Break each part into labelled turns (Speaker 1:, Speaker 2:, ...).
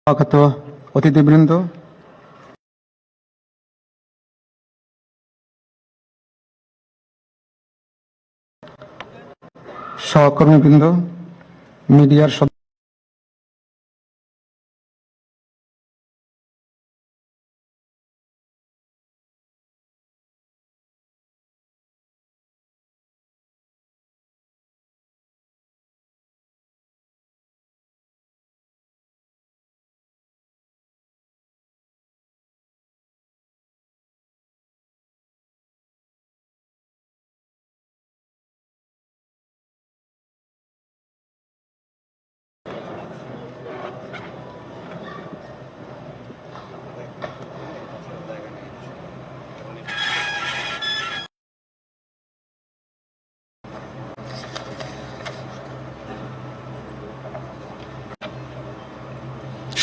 Speaker 1: আগত অতিথিবৃন্দ, সহকর্মীবৃন্দ, মিডিয়ার সদস্য,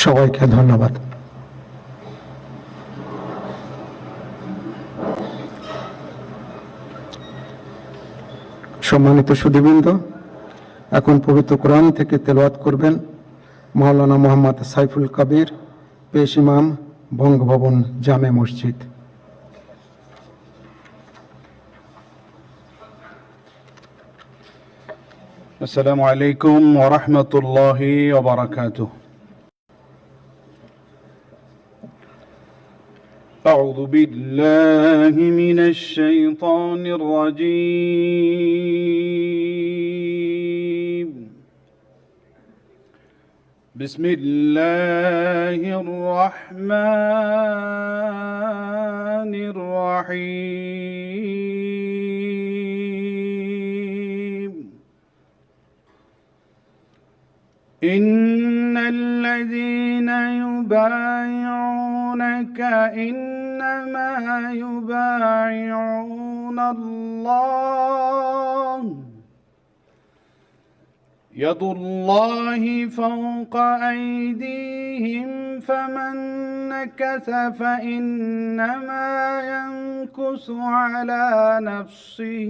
Speaker 1: সবাইকে ধন্যবাদ। সম্মানিত সুধীবৃন্দ, এখন পবিত্র কোরআন থেকে তেলাওয়াত করবেন মাওলানা মোহাম্মদ সাইফুল কবির, পেশ ইমাম, বঙ্গভবন জামে মসজিদ।
Speaker 2: السلام عليكم ورحمة الله وبركاته. أعوذ بالله من الشيطان الرجيم. بسم الله الرحمن الرحيم. إن الذين يبايعونك إنما يبايعون الله يد الله فوق أيديهم فمن نكث فإنما ينكث على نفسه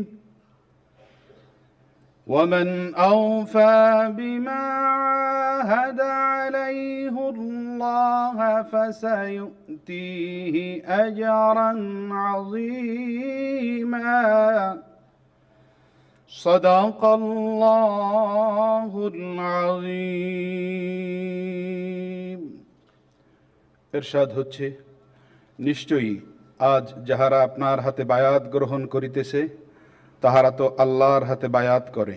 Speaker 2: ومن أوفى بما عاهد عليه الله فسيؤتيه أجرا عظيما. صدق الله العظيم. ইরশাদ হচ্ছে, নিশ্চয়ই আজ যাহারা আপনার হাতে বায়াত গ্রহণ করিতেছে তাহারা তো আল্লাহর হাতে বায়াত করে,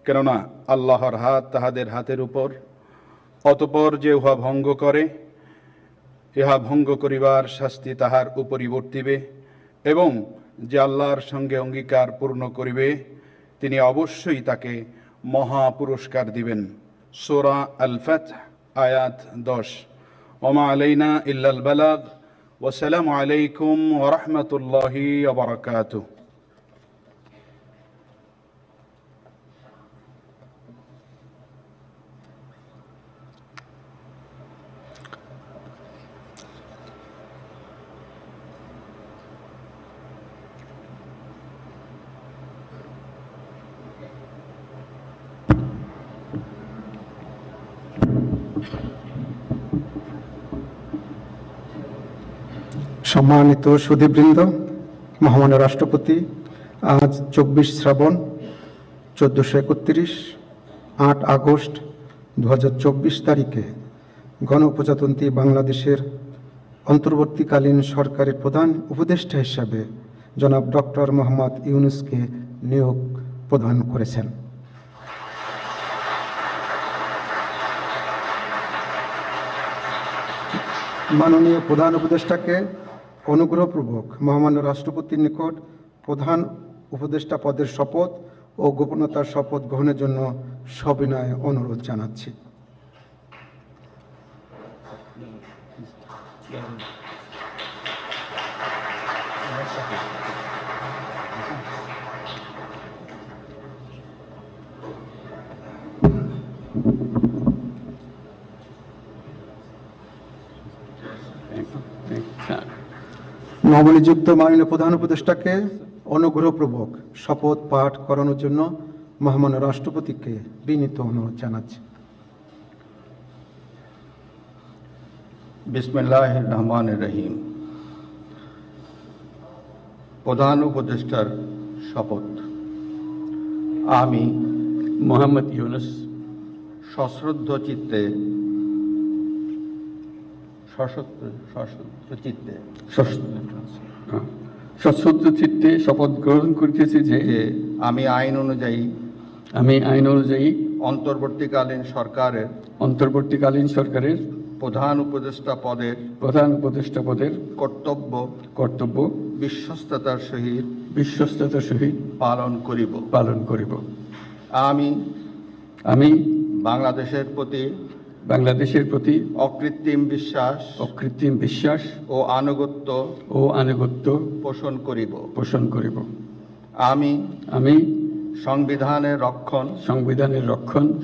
Speaker 2: কেননা আল্লাহর হাত তাহাদের হাতের উপর। অতঃপর যে উহা ভঙ্গ করে, ইহা ভঙ্গ করিবার শাস্তি তাহার উপরই বর্তিবে, এবং যে আল্লাহর সঙ্গে অঙ্গীকার পূর্ণ করিবে তিনি অবশ্যই তাকে মহা পুরস্কার দিবেন। সূরা আল ফাতহ আয়াত 10। ওমা আলাইনা ইল্লাল বালাগ। ওয়াসসালামু আলাইকুম ওয়া রাহমাতুল্লাহি ওয়া বারাকাতুহু।
Speaker 1: সম্মানিত সুধীবৃন্দ, মহামান্য রাষ্ট্রপতি আজ 24 শ্রাবণ 1431 8 আগস্ট 2024 তারিখে গণপ্রজাতন্ত্রী বাংলাদেশের অন্তর্বর্তীকালীন সরকারের প্রধান উপদেষ্টা হিসাবে জনাব ডক্টর মোহাম্মদ ইউনূসকে নিয়োগ প্রদান করেছেন। মাননীয় প্রধান উপদেষ্টাকে অনুগ্রহপূর্বক মহামান্য রাষ্ট্রপতির নিকট প্রধান উপদেষ্টা পদের শপথ ও গোপনতার শপথ গ্রহণের জন্য সবিনয় অনুরোধ জানাচ্ছি। নবনিযুক্ত মাননীয় প্রধান উপদেষ্টাকে অনুগ্রহপূর্বক শপথ পাঠ করানোর জন্য মহামান্য রাষ্ট্রপতিকে বিনীত অনুরোধ জানাচ্ছি।
Speaker 3: বিসমিল্লাহির রহমানির রহিম। প্রধান উপদেষ্টার শপথ। আমি
Speaker 4: মোহাম্মদ ইউনুস
Speaker 3: সশ্রদ্ধ চিত্তে
Speaker 4: সশ্রদ্ধ চিত্তে শপথ গ্রহণ করিতেছি যে
Speaker 3: যে আমি আইন অনুযায়ী
Speaker 4: আমি আইন অনুযায়ী
Speaker 3: অন্তর্বর্তীকালীন সরকারের প্রধান উপদেষ্টা পদের
Speaker 4: কর্তব্য
Speaker 3: বিশ্বস্ততার সহিত পালন করিব। আমি বাংলাদেশের প্রতি অকৃত্রিম বিশ্বাস ও আনুগত্য পোষণ করিব। আমি সংবিধানের রক্ষণ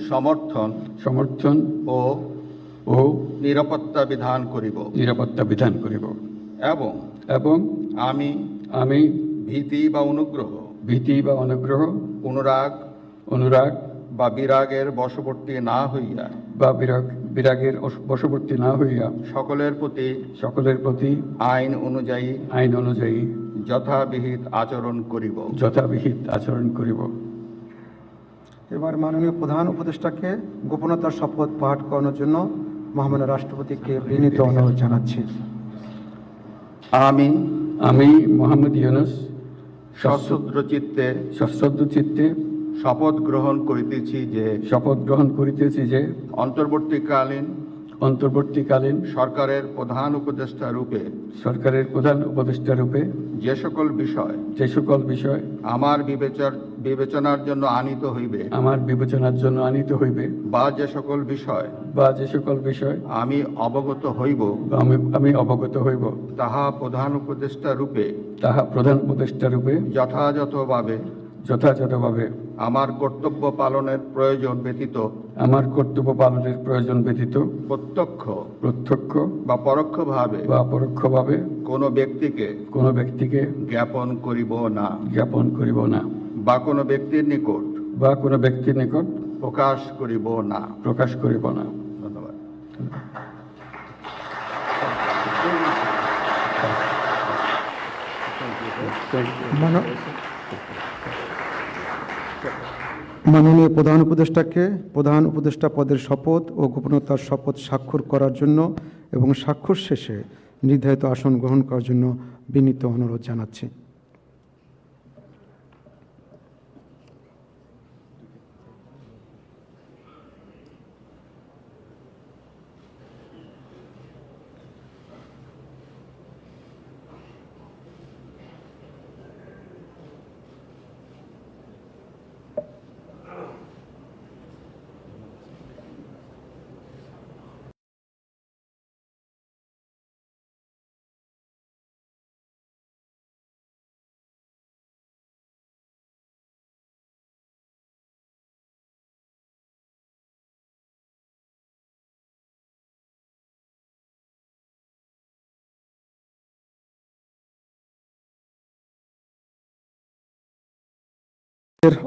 Speaker 3: সমর্থন ও নিরাপত্তা বিধান করিব এবং আমি ভীতি বা অনুগ্রহ অনুরাগ বা বিরাগের বশবর্তী না হইয়া সকলের প্রতি আইন অনুযায়ী যথাবিহিত আচরণ করিব।
Speaker 1: এবার মাননীয় প্রধান উপদেষ্টাকে গোপনতার শপথ পাঠ করানোর জন্য মহামান্য রাষ্ট্রপতিকে বিনীত অনুরোধ জানাচ্ছি।
Speaker 4: আমি মোহাম্মদ ইউনুস
Speaker 3: সশ্রদ্ধ চিত্তে শপথ গ্রহণ করিতেছি যে অন্তর্বর্তীকালীন সরকারের প্রধান উপদেষ্টা রূপে যে সকল বিষয় আমার বিবেচনার জন্য আনিত হইবে বা যে সকল বিষয় আমি অবগত হইব তাহা প্রধান উপদেষ্টা রূপে যথাযথভাবে আমার কর্তব্য পালনের প্রয়োজন ব্যতীত প্রত্যক্ষ বা পরোক্ষভাবে কোনো ব্যক্তিকে জ্ঞাপন করিব না বা কোনো ব্যক্তির নিকট প্রকাশ করিব না। ধন্যবাদ।
Speaker 1: মাননীয় প্রধান উপদেষ্টাকে প্রধান উপদেষ্টা পদের শপথ ও গোপনতার শপথ স্বাক্ষর করার জন্য এবং স্বাক্ষর শেষে নির্ধারিত আসন গ্রহণ করার জন্য বিনীত অনুরোধ জানাচ্ছি।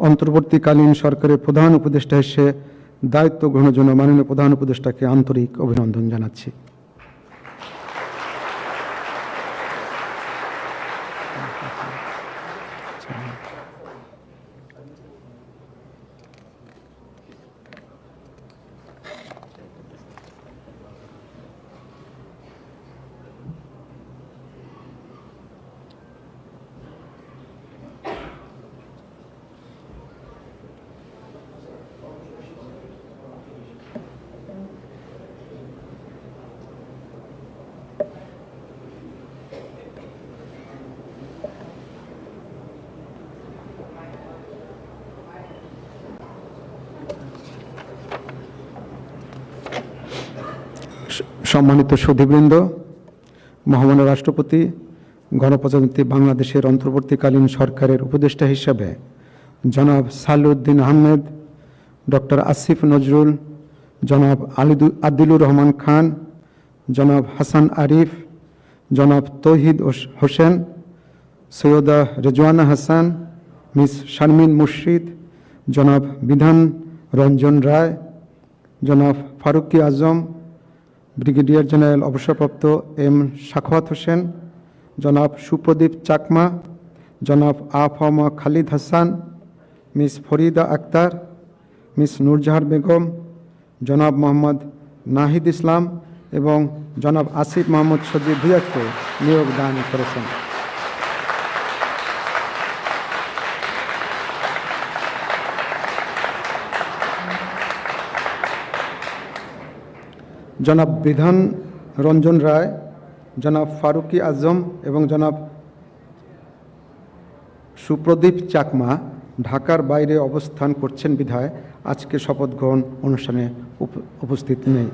Speaker 1: অন্তর্বর্তীকালীন সরকারের প্রধান উপদেষ্টা হিসেবে দায়িত্ব গ্রহণের জন্য মাননীয় প্রধান উপদেষ্টাকে আন্তরিক অভিনন্দন জানাচ্ছি। সম্মানিত সুধীবৃন্দ, মহামান্য রাষ্ট্রপতি গণপ্রজাতন্ত্রী বাংলাদেশের অন্তর্বর্তীকালীন সরকারের উপদেষ্টা হিসাবে জনাব সালেউদ্দিন আহমেদ, ডক্টর আসিফ নজরুল, জনাব আদিলুর রহমান খান, জনাব হাসান আরিফ, জনাব তৌহিদ হোসেন, সৈয়দা রেজওয়ানা হাসান, মিস শারমিন মুর্শিদ, জনাব বিধান রঞ্জন রায়, জনাব ফারুকি আজম, ব্রিগেডিয়ার জেনারেল অবসরপ্রাপ্ত এম সাখাওয়াত হোসেন, জনাব সুপ্রদীপ চাকমা, জনাব আফম খালিদ হাসান, মিস ফরিদা আক্তার, মিস নূরজাহার বেগম, জনাব মোহাম্মদ নাহিদ ইসলাম এবং জনাব আসিফ মোহাম্মদ সজিব ভুঁইয়াকে নিয়োগ দান করেছেন। জনাব বিধান রঞ্জন রায়, জনাব ফারুকি আজম এবং জনাব সুপ্রদীপ চাকমা ঢাকার বাইরে অবস্থান করছেন বিধায় আজকে শপথ গ্রহণ অনুষ্ঠানে উপস্থিত নেই।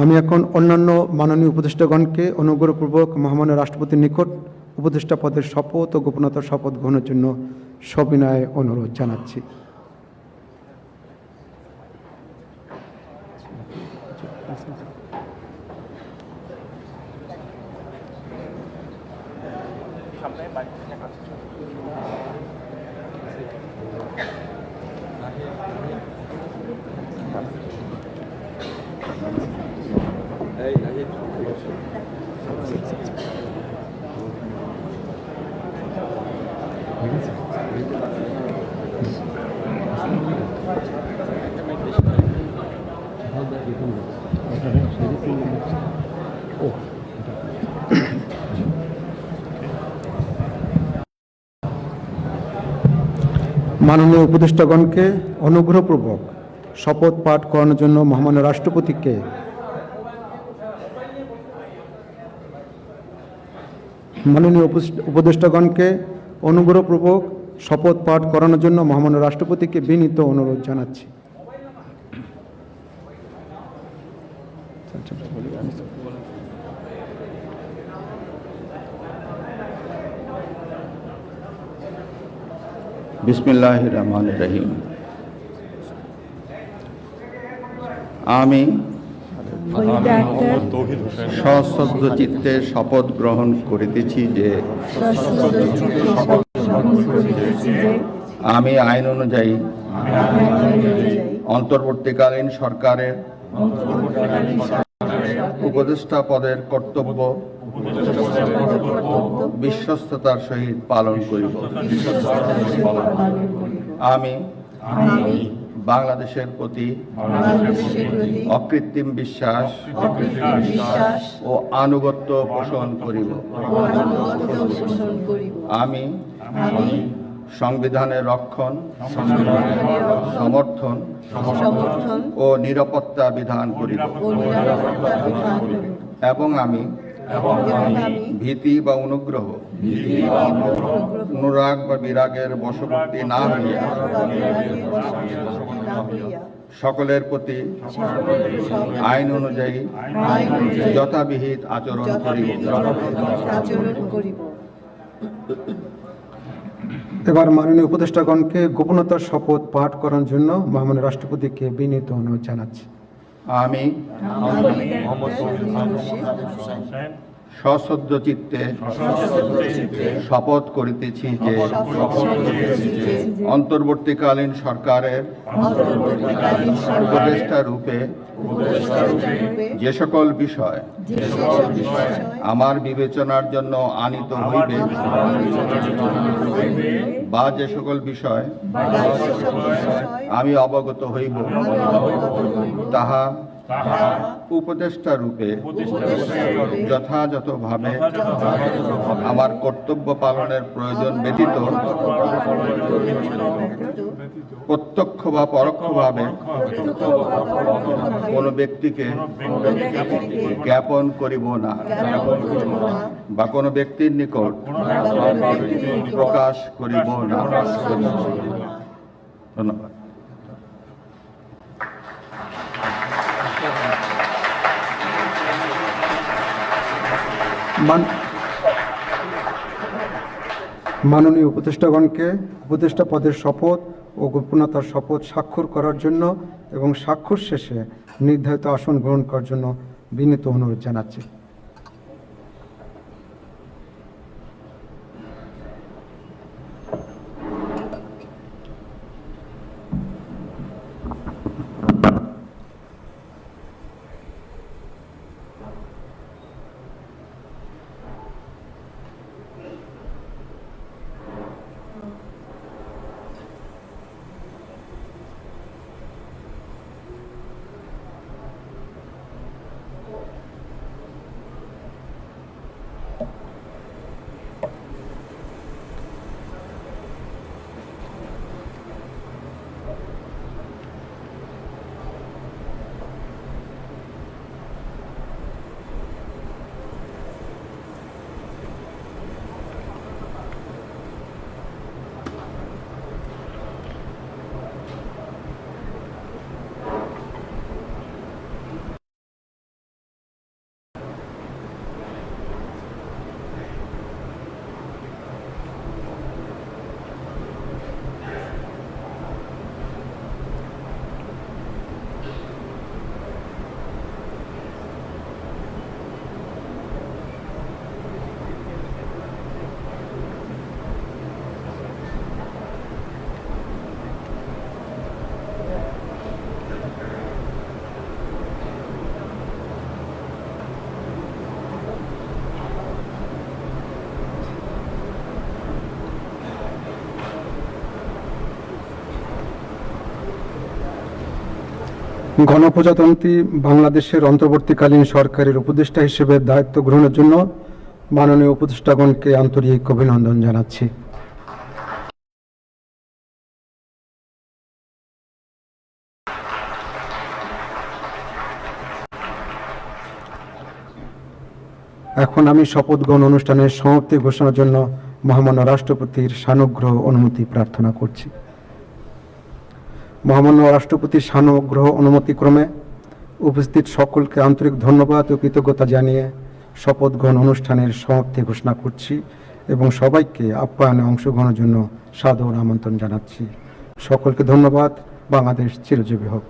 Speaker 1: আমি এখন অন্যান্য মাননীয় উপদেষ্টাগণকে অনুগ্রহপূর্বক মহামান্য রাষ্ট্রপতির নিকট উপদেষ্টা পদের শপথ ও গোপনতার শপথ গ্রহণের জন্য সবিনয়ে অনুরোধ জানাচ্ছি। মাননীয় উপদেষ্টাগণকে অনুগ্রহপূর্বক শপথ পাঠ করানোর জন্য মহামান্য রাষ্ট্রপতিকে শপথ পাঠ করানোর জন্য মহামান্য রাষ্ট্রপতিকে বিনীত অনুরোধ জানাচ্ছি।
Speaker 3: বিসমিল্লাহির রহমানির রহিম। আমি সশ্রদ্ধ চিত্তে শপথ গ্রহণ করিতেছি যে আমি আইন অনুযায়ী অন্তর্বর্তীকালীন সরকারের উপদেষ্টা পদের কর্তব্য বিশ্বস্ততার সহিত পালন করিব। আমি বাংলাদেশের প্রতি অকৃত্রিম বিশ্বাস ও আনুগত্য পোষণ করিব। আমি সংবিধানের রক্ষণ, সমর্থন ও নিরাপত্তা বিধান করিব এবং আমি ভীতি বা অনুগ্রহ, অনুরাগ বা বিরাগের বশবর্তী না হইয়া সকলের প্রতি আইন অনুযায়ী যথাবিহিত আচরণ করিব।
Speaker 1: এবার মাননীয় উপদেষ্টাগণকে গোপনতার শপথ পাঠ করার জন্য মহামান্য রাষ্ট্রপতিকে বিনীত অনুরোধ জানাচ্ছি।
Speaker 3: আমি সশ্রদ্ধ চিত্তে শপথ করিতেছি যে অন্তর্বর্তীকালীন সরকারের উপদেষ্টা রূপে যে সকল বিষয় আমার বিবেচনার জন্য আনিত হইবে বা যে সকল বিষয় আমি অবগত হইব তাহা উপদেষ্টা রূপে যথাযথভাবে আমার কর্তব্য পালনের প্রয়োজন ব্যতীত প্রত্যক্ষ বা পরোক্ষভাবে কোনো ব্যক্তিকে জ্ঞাপন করিব না বা কোনো ব্যক্তির নিকট প্রকাশ করিব না। ধন্যবাদ।
Speaker 1: মাননীয় উপদেষ্টাগণকে উপদেষ্টা পদের শপথ ও গোপনতার শপথ স্বাক্ষর করার জন্য এবং স্বাক্ষর শেষে নির্ধারিত আসন গ্রহণ করার জন্য বিনীত অনুরোধ জানাচ্ছি। গণপ্রজাতন্ত্রী বাংলাদেশের অন্তর্বর্তীকালীন সরকারের উপদেষ্টা হিসেবে দায়িত্ব গ্রহণের জন্য মাননীয় উপদেষ্টাগণকে আন্তরিক অভিনন্দন জানাচ্ছি। এখন আমি শপথ গ্রহণ অনুষ্ঠানের সমাপ্তি ঘোষণার জন্য মহামান্য রাষ্ট্রপতির সানুগ্রহ অনুমতি প্রার্থনা করছি। মহামান্য রাষ্ট্রপতির সানুগ্রহ অনুমতিক্রমে উপস্থিত সকলকে আন্তরিক ধন্যবাদ ও কৃতজ্ঞতা জানিয়ে শপথ গ্রহণ অনুষ্ঠানের সমাপ্তি ঘোষণা করছি এবং সবাইকে আপ্যায়নে অংশগ্রহণের জন্য সাদর আমন্ত্রণ জানাচ্ছি। সকলকে ধন্যবাদ। বাংলাদেশ চিরজীবী হোক।